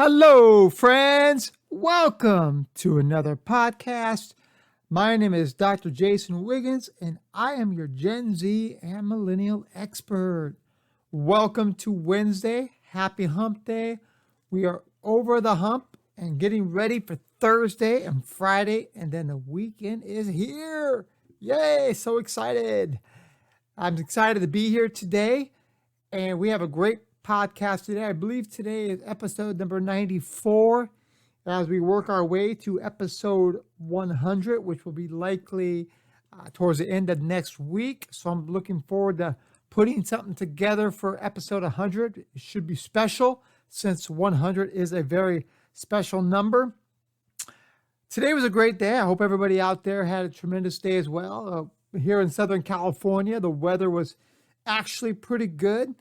Hello, friends. Welcome to another podcast. My name is Dr. Jason Wiggins, and I am your Gen Z and Millennial expert. Welcome to Wednesday. Happy Hump Day. We are over the hump and getting ready for Thursday and Friday, and then the weekend is here. Yay, so excited. I'm excited to be here today, and we have a great podcast today. I believe today is episode number 94 as we work our way to episode 100, which will be likely towards the end of next week. So I'm looking forward to putting something together for episode 100. It should be special since 100 is a very special number. Today was a great day. I hope everybody out there had a tremendous day as well. Here in Southern California, the weather was actually pretty good.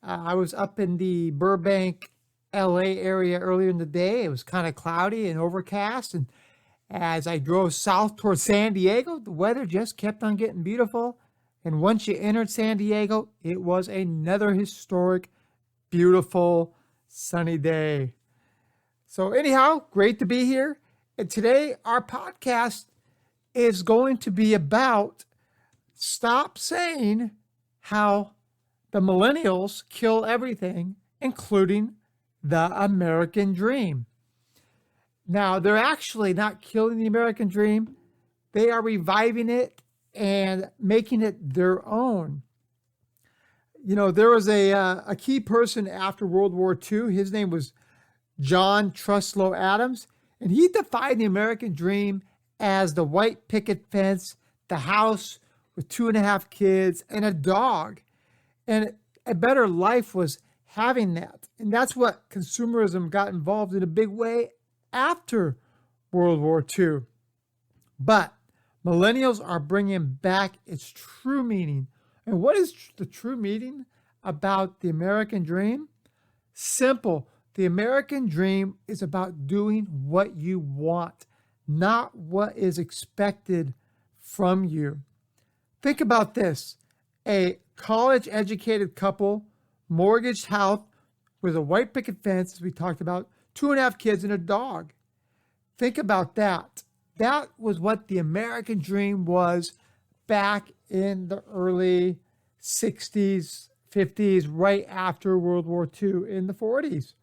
I was up in the Burbank, LA area earlier in the day. It was kind of cloudy and overcast. And as I drove south towards San Diego, the weather just kept on getting beautiful. And once you entered San Diego, it was another historic, beautiful, sunny day. So anyhow, great to be here. And today our podcast is going to be about stop saying how the millennials kill everything, including the American dream. Now, they're actually not killing the American dream. They are reviving it and making it their own. You know, there was a key person after World War II. His name was John Truslow Adams, and he defined the American dream as the white picket fence, the house with 2.5 kids, and a dog. And a better life was having that. And that's what consumerism got involved in a big way after World War II. But millennials are bringing back its true meaning. And what is the true meaning about the American dream? Simple. The American dream is about doing what you want, not what is expected from you. Think about this. A college-educated couple, mortgaged house with a white picket fence, as we talked about, 2.5 kids and a dog. Think about that. That was what the American dream was back in the early 60s, 50s, right after World War II in the 40s.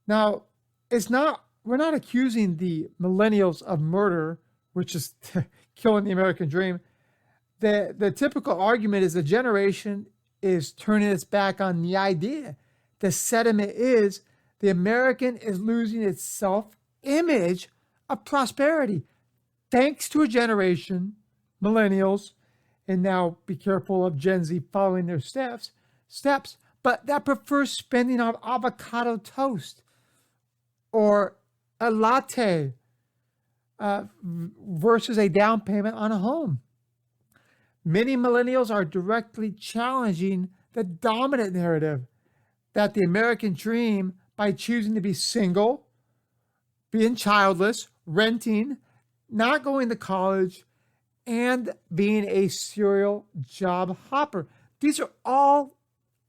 Now, we're not accusing the millennials of murder, which is killing the American dream. The typical argument is the generation is turning its back on the idea. The sentiment is the American is losing its self-image of prosperity thanks to a generation, millennials, and now be careful of Gen Z following their steps, but that prefers spending on avocado toast or a latte versus a down payment on a home. Many millennials are directly challenging the dominant narrative that the American dream, by choosing to be single, being childless, renting, not going to college, and being a serial job hopper. These are all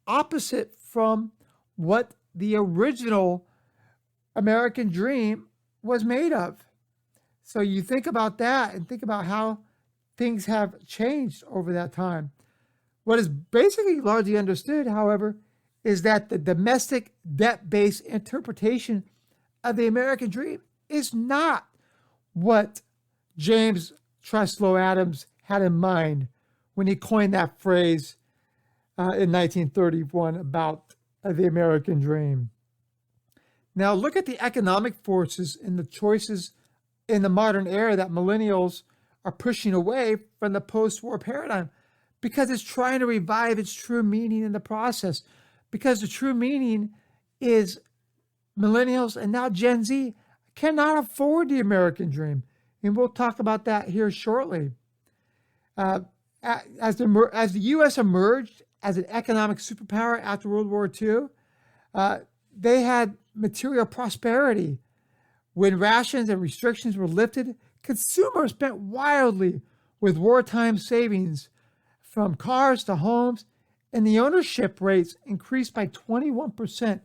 opposite from what the original American dream was made of. So you think about that and think about how things have changed over that time. What is basically largely understood, however, is that the domestic debt-based interpretation of the American dream is not what James Truslow Adams had in mind when he coined that phrase in 1931 about the American dream. Now look at the economic forces and the choices in the modern era that millennials are pushing away from the post-war paradigm because it's trying to revive its true meaning in the process. Because the true meaning is millennials and now Gen Z cannot afford the American dream. And we'll talk about that here shortly. As the U.S. emerged as an economic superpower after World War II, they had material prosperity. When rations and restrictions were lifted, consumers spent wildly with wartime savings from cars to homes, and the ownership rates increased by 21%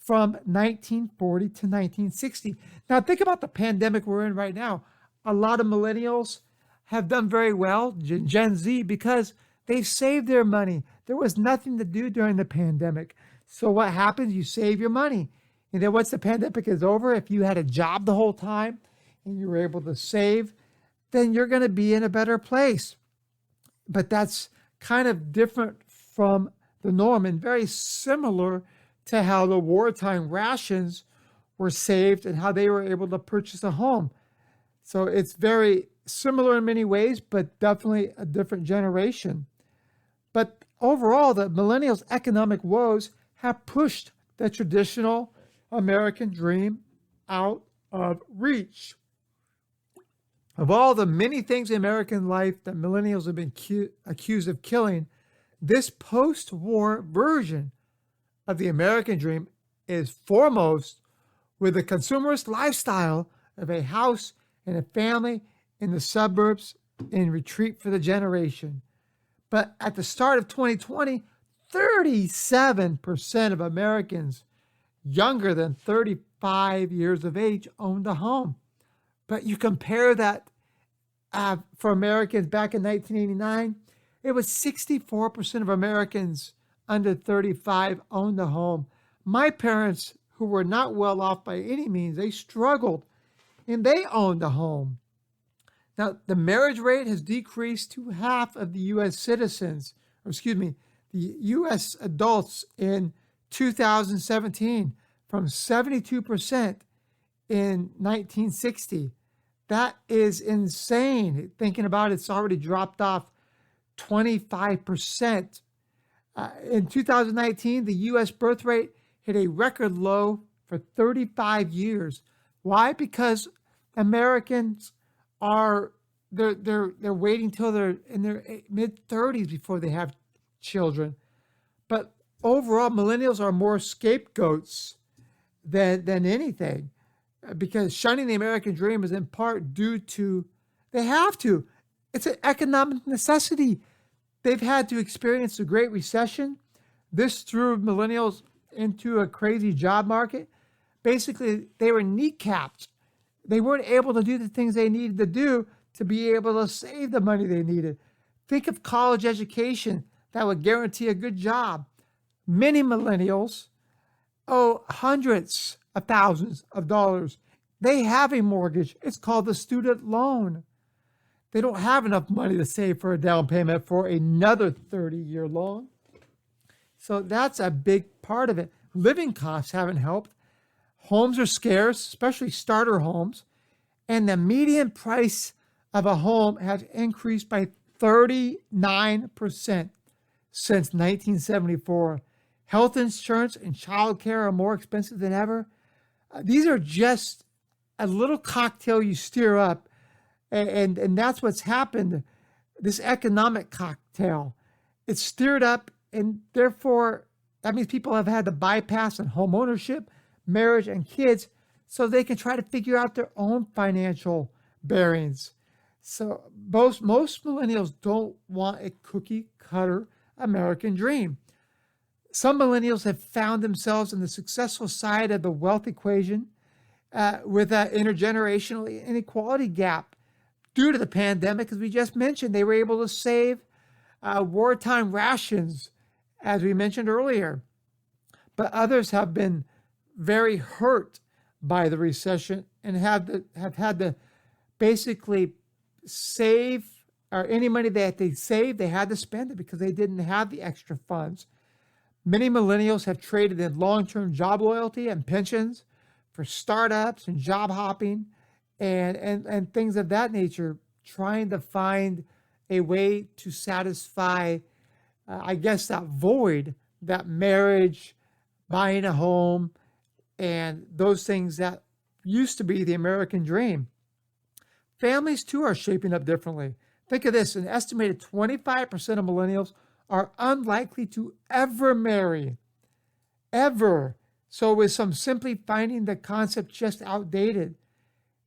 from 1940 to 1960. Now, think about the pandemic we're in right now. A lot of millennials have done very well, Gen Z, because they've saved their money. There was nothing to do during the pandemic. So what happens? You save your money. And then once the pandemic is over, if you had a job the whole time and you were able to save, then you're going to be in a better place. But that's kind of different from the norm and very similar to how the wartime rations were saved and how they were able to purchase a home. So it's very similar in many ways, but definitely a different generation. But overall, the millennials' economic woes have pushed the traditional American dream out of reach. Of all the many things in American life that millennials have been accused of killing, this post-war version of the American dream is foremost with the consumerist lifestyle of a house and a family in the suburbs in retreat for the generation. But at the start of 2020, 37% of Americans younger than 35 years of age owned a home. But you compare that for Americans back in 1989, it was 64% of Americans under 35 owned a home. My parents, who were not well off by any means, they struggled and they owned a home. Now, the marriage rate has decreased to half of the U.S. citizens, the U.S. adults in 2017 from 72% in 1960. That is insane. Thinking about it, it's already dropped off 25%. In 2019, the U.S. birth rate hit a record low for 35 years. Why? Because Americans they're waiting till they're in their mid-30s before they have children. But overall, millennials are more scapegoats than anything, because shunning the American dream is in part due to they have to. It's an economic necessity. They've had to experience the Great Recession. This threw millennials into a crazy job market. Basically, they were kneecapped. They weren't able to do the things they needed to do to be able to save the money they needed. Think of college education that would guarantee a good job. Many millennials owe hundreds of thousands of dollars. They have a mortgage. It's called the student loan. They don't have enough money to save for a down payment for another 30-year loan. So that's a big part of it. Living costs haven't helped. Homes are scarce, especially starter homes. And the median price of a home has increased by 39% since 1974. Health insurance and childcare are more expensive than ever. These are just a little cocktail you stir up. And that's what's happened, this economic cocktail. It's stirred up, and therefore, that means people have had to bypass on home ownership, marriage, and kids so they can try to figure out their own financial bearings. So most millennials don't want a cookie-cutter American dream. Some millennials have found themselves in the successful side of the wealth equation with an intergenerational inequality gap. Due to the pandemic, as we just mentioned, they were able to save wartime rations, as we mentioned earlier. But others have been very hurt by the recession and have had to basically save, or any money that they saved, they had to spend it because they didn't have the extra funds. Many millennials have traded in long-term job loyalty and pensions for startups and job hopping and things of that nature, trying to find a way to satisfy, that void, that marriage, buying a home, and those things that used to be the American dream. Families, too, are shaping up differently. Think of this, an estimated 25% of millennials are unlikely to ever marry, ever. So with some simply finding the concept just outdated.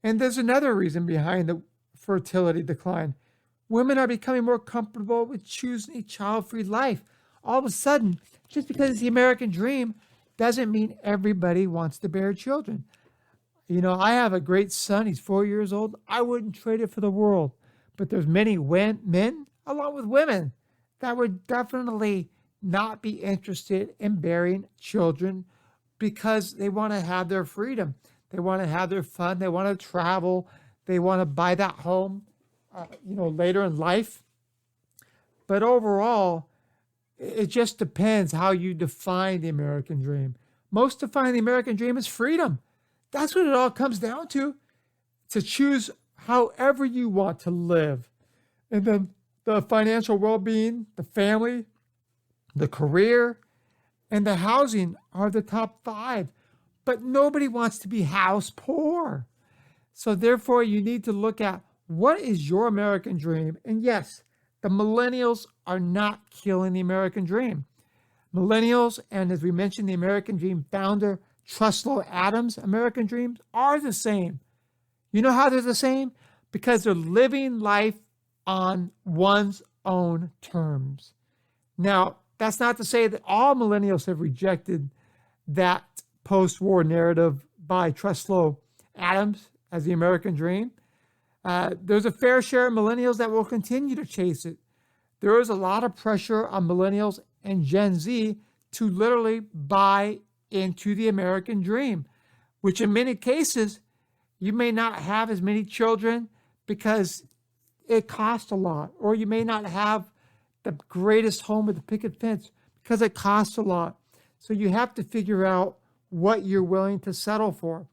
And there's another reason behind the fertility decline. Women are becoming more comfortable with choosing a child-free life. All of a sudden, just because it's the American dream, doesn't mean everybody wants to bear children. I have a great son. He's 4 years old. I wouldn't trade it for the world. But there's many men, along with women, that would definitely not be interested in bearing children because they want to have their freedom. They want to have their fun. They want to travel. They want to buy that home, later in life. But overall, it just depends how you define the American dream. Most define the American dream as freedom. That's what it all comes down to choose however you want to live. And then the financial well-being, the family, the career, and the housing are the top 5. But nobody wants to be house poor. So therefore, you need to look at what is your American dream. And yes, the millennials are not killing the American dream. Millennials, and as we mentioned, the American Dream founder, Truslow Adams' American dreams are the same. You know how they're the same? Because they're living life on one's own terms. Now, that's not to say that all millennials have rejected that post-war narrative by Truslow Adams as the American dream. There's a fair share of millennials that will continue to chase it. There is a lot of pressure on millennials and Gen Z to literally buy into the American dream, which in many cases, you may not have as many children because it costs a lot, or you may not have the greatest home with the picket fence because it costs a lot. So you have to figure out what you're willing to settle for.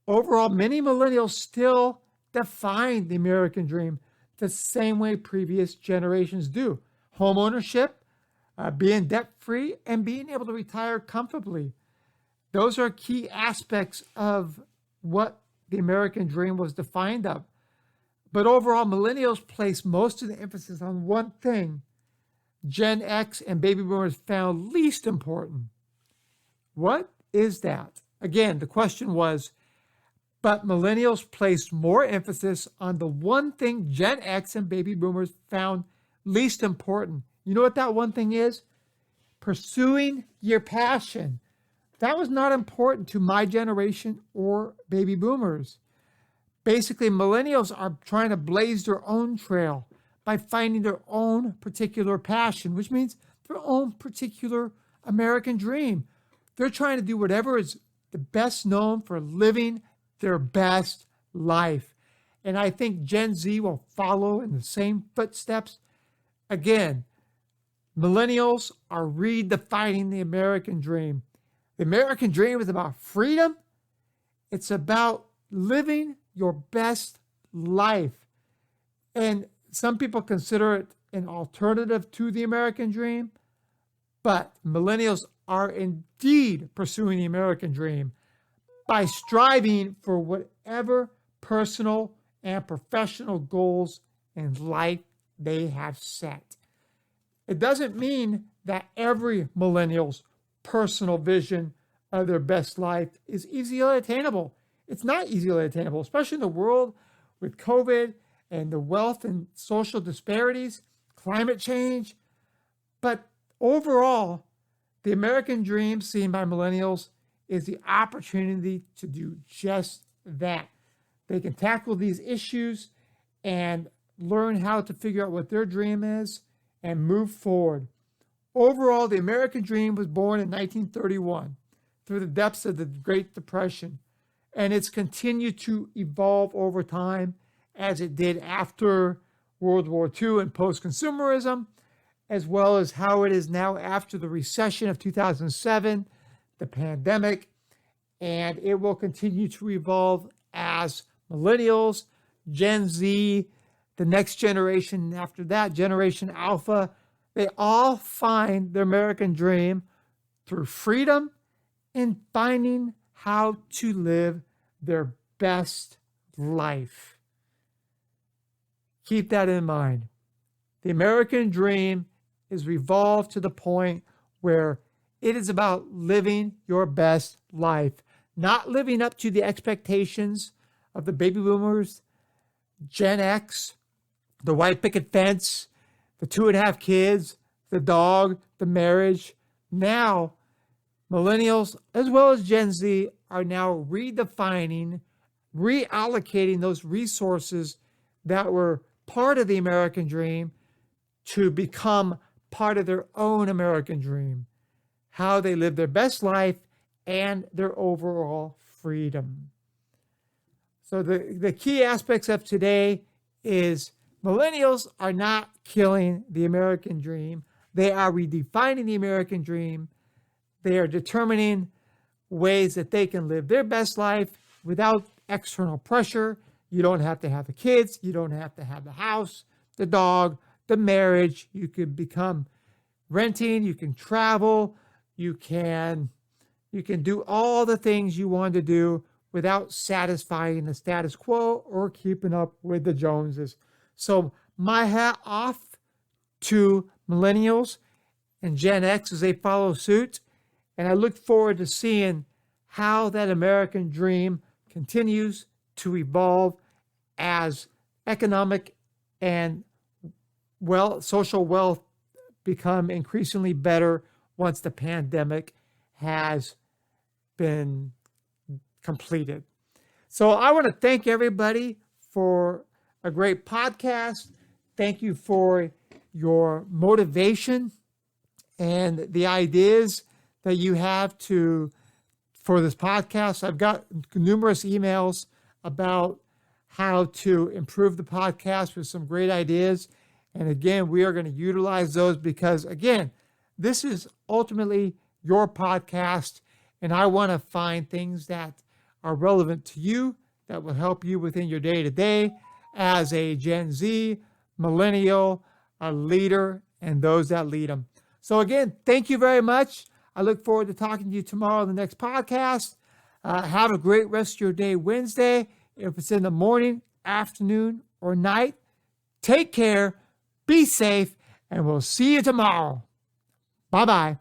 Overall, many millennials still define the American dream the same way previous generations do. Home ownership, being debt-free, and being able to retire comfortably. Those are key aspects of what the American dream was defined of. But overall, millennials place most of the emphasis on one thing Gen X and baby boomers found least important. What is that? Again, the question was, but millennials placed more emphasis on the one thing Gen X and baby boomers found least important. You know what that one thing is? Pursuing your passion. That was not important to my generation or baby boomers. Basically, millennials are trying to blaze their own trail by finding their own particular passion, which means their own particular American dream. They're trying to do whatever is the best known for living their best life. And I think Gen Z will follow in the same footsteps. Again, millennials are redefining the American dream. The American dream is about freedom. It's about living your best life. And some people consider it an alternative to the American dream, but millennials are indeed pursuing the American dream by striving for whatever personal and professional goals in life they have set. It doesn't mean that every millennial's personal vision of their best life is easily attainable. It's not easily attainable, especially in the world with COVID and the wealth and social disparities, climate change. But overall, the American dream seen by millennials is the opportunity to do just that. They can tackle these issues and learn how to figure out what their dream is and move forward. Overall, the American dream was born in 1931 through the depths of the Great Depression, and it's continued to evolve over time as it did after World War II and post-consumerism, as well as how it is now after the recession of 2007, the pandemic, and it will continue to evolve as millennials, Gen Z, the next generation after that, Generation Alpha, they all find their American dream through freedom and finding how to live their best life. Keep that in mind. The American dream is revolved to the point where it is about living your best life, not living up to the expectations of the baby boomers, Gen X, the white picket fence, the 2.5 kids, the dog, the marriage. Now, Millennials, as well as Gen Z, are now redefining, reallocating those resources that were part of the American dream to become part of their own American dream, how they live their best life and their overall freedom. So the key aspects of today is millennials are not killing the American dream. They are redefining the American dream. They are determining ways that they can live their best life without external pressure. You don't have to have the kids. You don't have to have the house, the dog, the marriage. You could become renting. You can travel. You can do all the things you want to do without satisfying the status quo or keeping up with the Joneses. So my hat off to millennials and Gen X as they follow suit. And I look forward to seeing how that American dream continues to evolve as economic and social wealth become increasingly better once the pandemic has been completed. So I want to thank everybody for a great podcast. Thank you for your motivation and the ideas that you have for this podcast. I've got numerous emails about how to improve the podcast with some great ideas. And again, we are going to utilize those because, again, this is ultimately your podcast. And I want to find things that are relevant to you, that will help you within your day-to-day as a Gen Z, millennial, a leader, and those that lead them. So again, thank you very much. I look forward to talking to you tomorrow on the next podcast. Have a great rest of your day Wednesday. If it's in the morning, afternoon, or night, take care, be safe, and we'll see you tomorrow. Bye-bye.